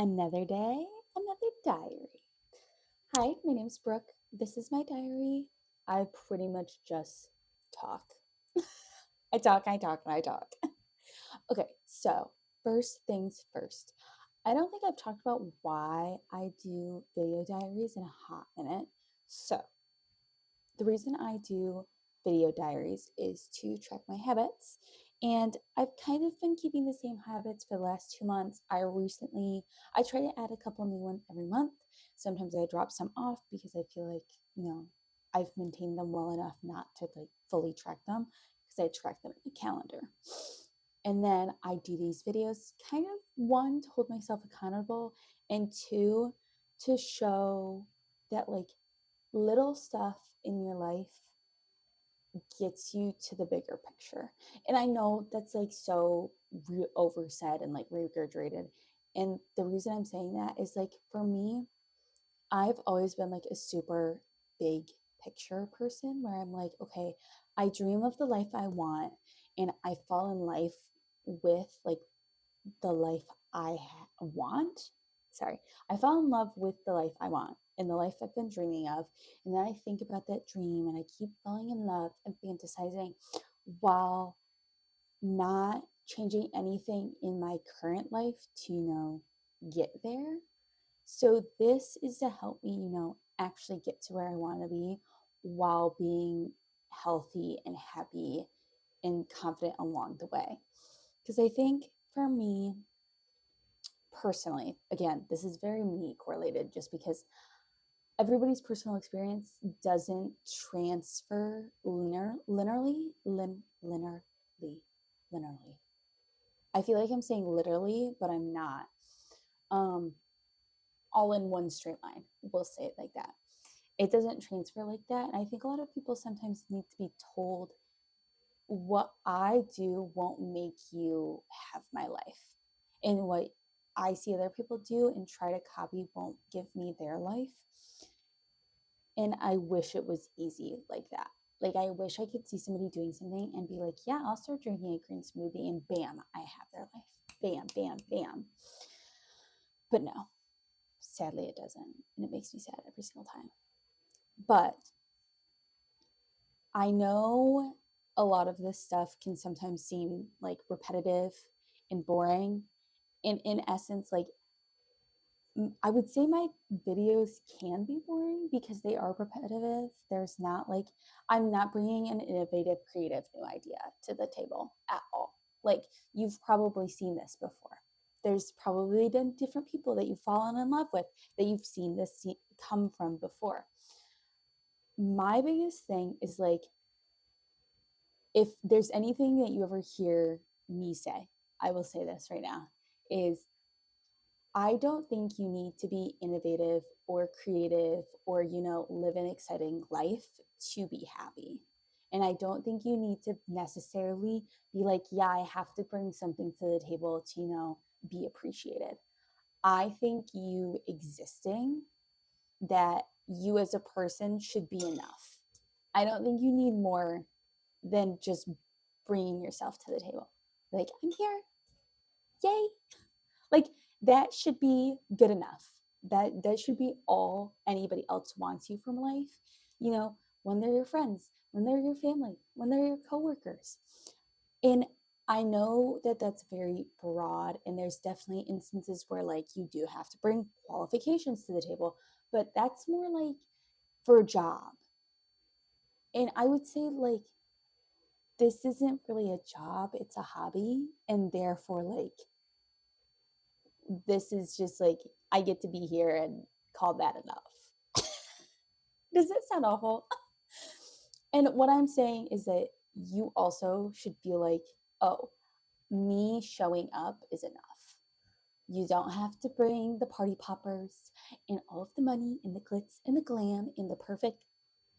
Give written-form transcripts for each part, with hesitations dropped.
Another day, another diary. Hi, my name's Brooke. This is my diary. I pretty much just talk. I talk, I talk, and I talk. Okay, so first things first. I don't think I've talked about why I do video diaries in a hot minute. So, the reason I do video diaries is to track my habits. And I've kind of been keeping the same habits for the last 2 months. I try to add a couple new ones every month. Sometimes I drop some off because I feel like, I've maintained them well enough not to like fully track them because I track them in a calendar. And then I do these videos kind of one to hold myself accountable and two to show that like little stuff in your life gets you to the bigger picture. And I know that's like so oversaid and like regurgitated. And the reason I'm saying that is like for me, I've always been like a super big picture person where I'm like, okay, I dream of the life I want and I fall in life with like the life want. Sorry, I fell in love with the life I want and the life I've been dreaming of. And then I think about that dream and I keep falling in love and fantasizing while not changing anything in my current life to, get there. So this is to help me, actually get to where I want to be while being healthy and happy and confident along the way. Because I think for me, personally, again, this is very me correlated just because everybody's personal experience doesn't transfer linearly. I feel like I'm saying literally, but I'm not. Um, all in one straight line. We'll say it like that. It doesn't transfer like that. And I think a lot of people sometimes need to be told what I do won't make you have my life. And what I see other people do and try to copy won't give me their life. And I wish it was easy like that. Like, I wish I could see somebody doing something and be like, yeah, I'll start drinking a green smoothie, and bam, I have their life. Bam, bam, bam. But no, sadly, it doesn't. And it makes me sad every single time. But I know a lot of this stuff can sometimes seem like repetitive and boring. And in essence, like I would say my videos can be boring because they are repetitive. There's not like, I'm not bringing an innovative, creative new idea to the table at all. Like, you've probably seen this before. There's probably been different people that you've fallen in love with that you've seen this come from before. My biggest thing is like, if there's anything that you ever hear me say, I will say this right now, is I don't think you need to be innovative or creative or, live an exciting life to be happy. And I don't think you need to necessarily be like, yeah, I have to bring something to the table to, be appreciated. I think you existing, that you as a person should be enough. I don't think you need more than just bringing yourself to the table. Like, I'm here. Yay. Like, that should be good enough. That should be all anybody else wants you from life. When they're your friends, when they're your family, when they're your coworkers. And I know that that's very broad, and there's definitely instances where like you do have to bring qualifications to the table, but that's more like for a job. And I would say like this isn't really a job, it's a hobby, and therefore like this is just like I get to be here and call that enough. Does that sound awful? And what I'm saying is that you also should feel like, oh, me showing up is enough. You don't have to bring the party poppers and all of the money and the glitz and the glam and the perfect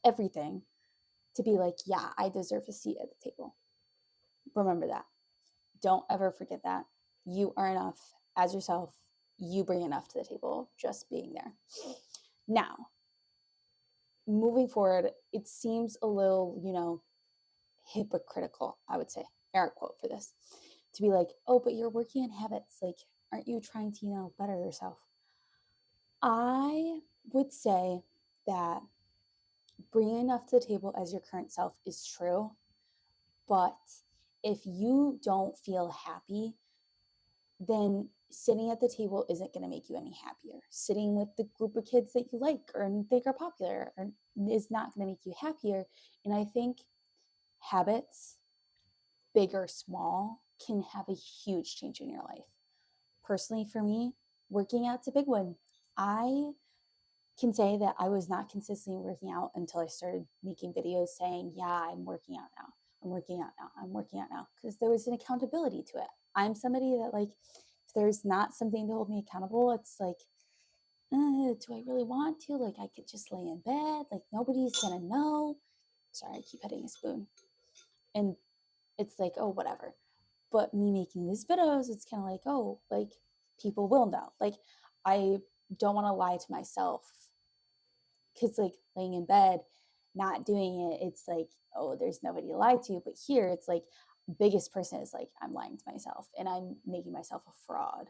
everything to be like, yeah, I deserve a seat at the table. Remember that. Don't ever forget that. You are enough as yourself. You bring enough to the table just being there. Now, moving forward, it seems a little, hypocritical, I would say, air quote for this, to be like, oh, but you're working on habits. Like, Aren't you trying to, better yourself? I would say that bringing enough to the table as your current self is true, but if you don't feel happy, then sitting at the table isn't going to make you any happier. Sitting with the group of kids that you like or think are popular is not going to make you happier. And I think habits, big or small, can have a huge change in your life. Personally, for me, working out's a big one. I can say that I was not consistently working out until I started making videos saying, yeah, I'm working out now. I'm working out now. I'm working out now. Because there was an accountability to it. I'm somebody that, like, if there's not something to hold me accountable, it's like, do I really want to? Like, I could just lay in bed. Like, nobody's going to know. Sorry, I keep hitting a spoon. And it's like, oh, whatever. But me making these videos, it's kind of like, oh, like, people will know. Like, I don't want to lie to myself, because like laying in bed not doing it, it's like, oh, there's nobody to lie to. But here it's like, biggest person is like, I'm lying to myself and I'm making myself a fraud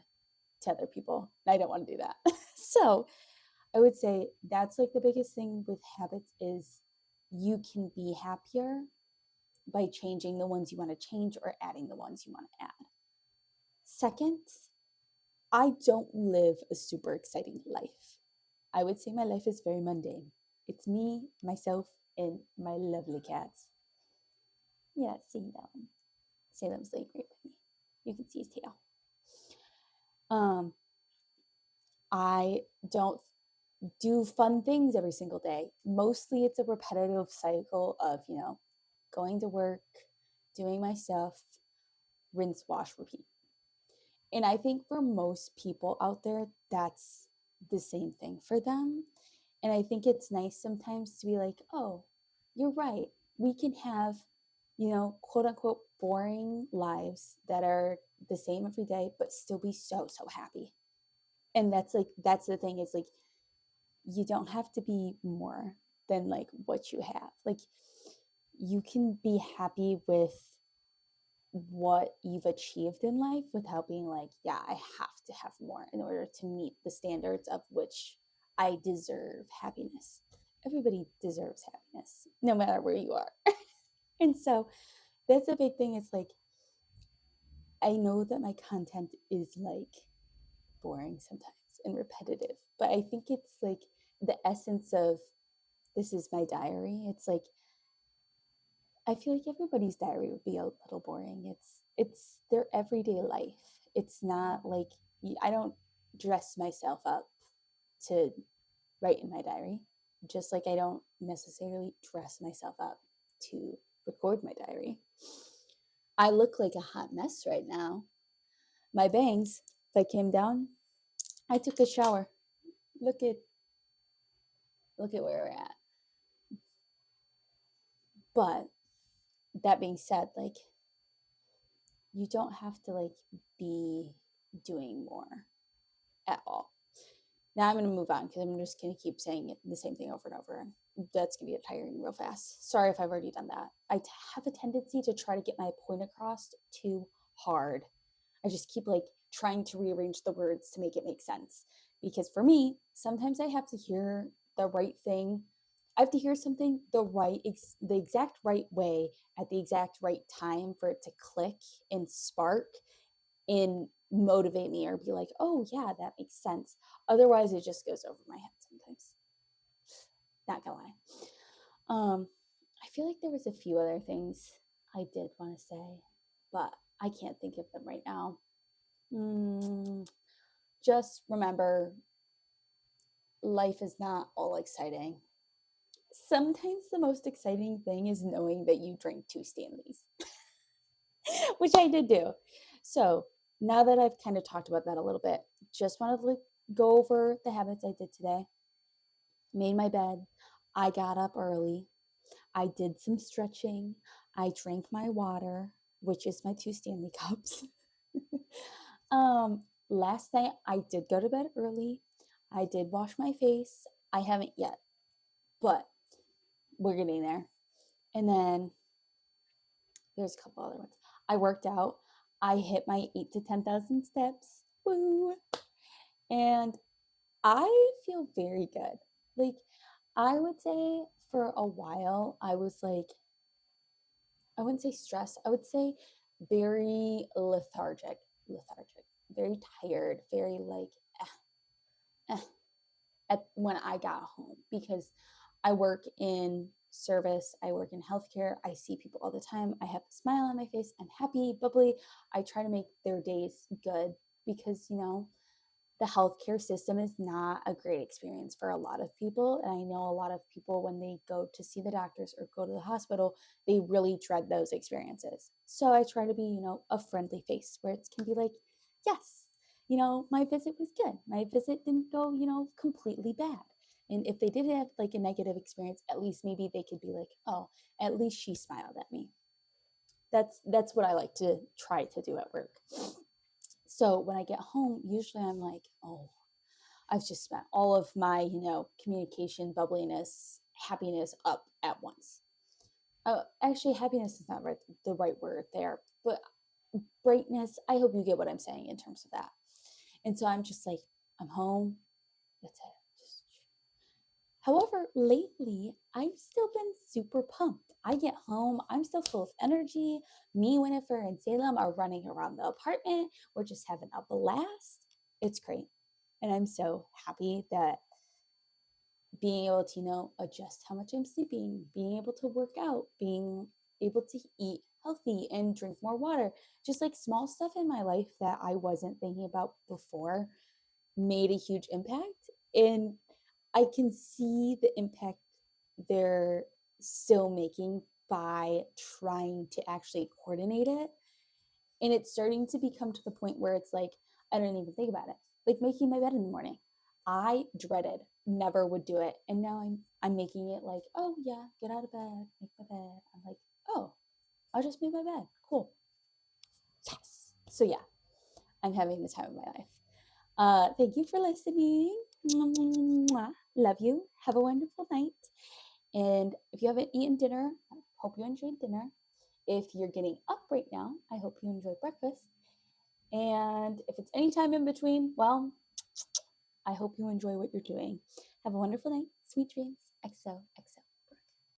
to other people, and I don't want to do that. So I would say that's like the biggest thing with habits is you can be happier by changing the ones you want to change or adding the ones you want to add. Second, I don't live a super exciting life. I would say my life is very mundane. It's me, myself, and my lovely cats. Yeah, Salem. Salem's laying right by me. You can see his tail. I don't do fun things every single day. Mostly it's a repetitive cycle of, going to work, doing my stuff, rinse, wash, repeat. And I think for most people out there, that's the same thing for them. And I think it's nice sometimes to be like, oh, you're right. We can have, quote unquote, boring lives that are the same every day, but still be so, so happy. And that's the thing is like, you don't have to be more than like what you have. Like, you can be happy with what you've achieved in life without being like, yeah, I have to have more in order to meet the standards of which I deserve happiness. Everybody deserves happiness, no matter where you are. And so that's a big thing. It's like, I know that my content is like boring sometimes and repetitive, but I think it's like the essence of this is my diary. It's like, I feel like everybody's diary would be a little boring. It's their everyday life. It's not like, I don't dress myself up to write in my diary, just like I don't necessarily dress myself up to record my diary. I look like a hot mess right now. My bangs, if I came down, I took a shower. Look at where we're at. But that being said, like, you don't have to like be doing more at all. Now I'm going to move on because I'm just going to keep saying the same thing over and over. That's going to get tiring real fast. Sorry if I've already done that. I have a tendency to try to get my point across too hard. I just keep like trying to rearrange the words to make it make sense. Because for me, sometimes I have to hear the right thing. I have to hear something the exact right way at the exact right time for it to click and spark and motivate me or be like, oh yeah, that makes sense. Otherwise it just goes over my head sometimes. Not gonna lie. I feel like there was a few other things I did want to say, but I can't think of them right now. Just remember, life is not all exciting. Sometimes the most exciting thing is knowing that you drank 2 Stanleys, which I did do. So now that I've kind of talked about that a little bit, just wanted to go over the habits I did today. Made my bed. I got up early. I did some stretching. I drank my water, which is my 2 Stanley cups. Last night I did go to bed early. I did wash my face. I haven't yet, but we're getting there. And then there's a couple other ones. I worked out. I hit my 8,000 to 10,000 steps. Woo. And I feel very good. Like, I would say for a while, I was like, I wouldn't say stressed, I would say very lethargic, very tired, very like, eh, eh, when I got home because I work in service, I work in healthcare, I see people all the time. I have a smile on my face, I'm happy, bubbly. I try to make their days good because, the healthcare system is not a great experience for a lot of people. And I know a lot of people, when they go to see the doctors or go to the hospital, they really dread those experiences. So I try to be, a friendly face where it can be like, yes, my visit was good. My visit didn't go, completely bad. And if they did have like a negative experience, at least maybe they could be like, oh, at least she smiled at me. That's what I like to try to do at work. So when I get home, usually I'm like, oh, I've just spent all of my, communication, bubbliness, happiness up at once. Actually, happiness is not the right word there, but brightness. I hope you get what I'm saying in terms of that. And so I'm just like, I'm home. That's it. However, lately, I've still been super pumped. I get home, I'm still full of energy. Me, Winifred, and Salem are running around the apartment. We're just having a blast. It's great. And I'm so happy that being able to, adjust how much I'm sleeping, being able to work out, being able to eat healthy and drink more water, just like small stuff in my life that I wasn't thinking about before made a huge impact. And I can see the impact they're still making by trying to actually coordinate it. And it's starting to become to the point where it's like, I don't even think about it. Like making my bed in the morning. I dreaded, never would do it. And now I'm making it like, oh yeah, get out of bed, make my bed. I'm like, oh, I'll just make my bed. Cool. Yes. So yeah, I'm having the time of my life. Thank you for listening. Love you. Have a wonderful night. And if you haven't eaten dinner, I hope you enjoyed dinner. If you're getting up right now, I hope you enjoy breakfast. And if it's any time in between, well, I hope you enjoy what you're doing. Have a wonderful night. Sweet dreams. XOXO.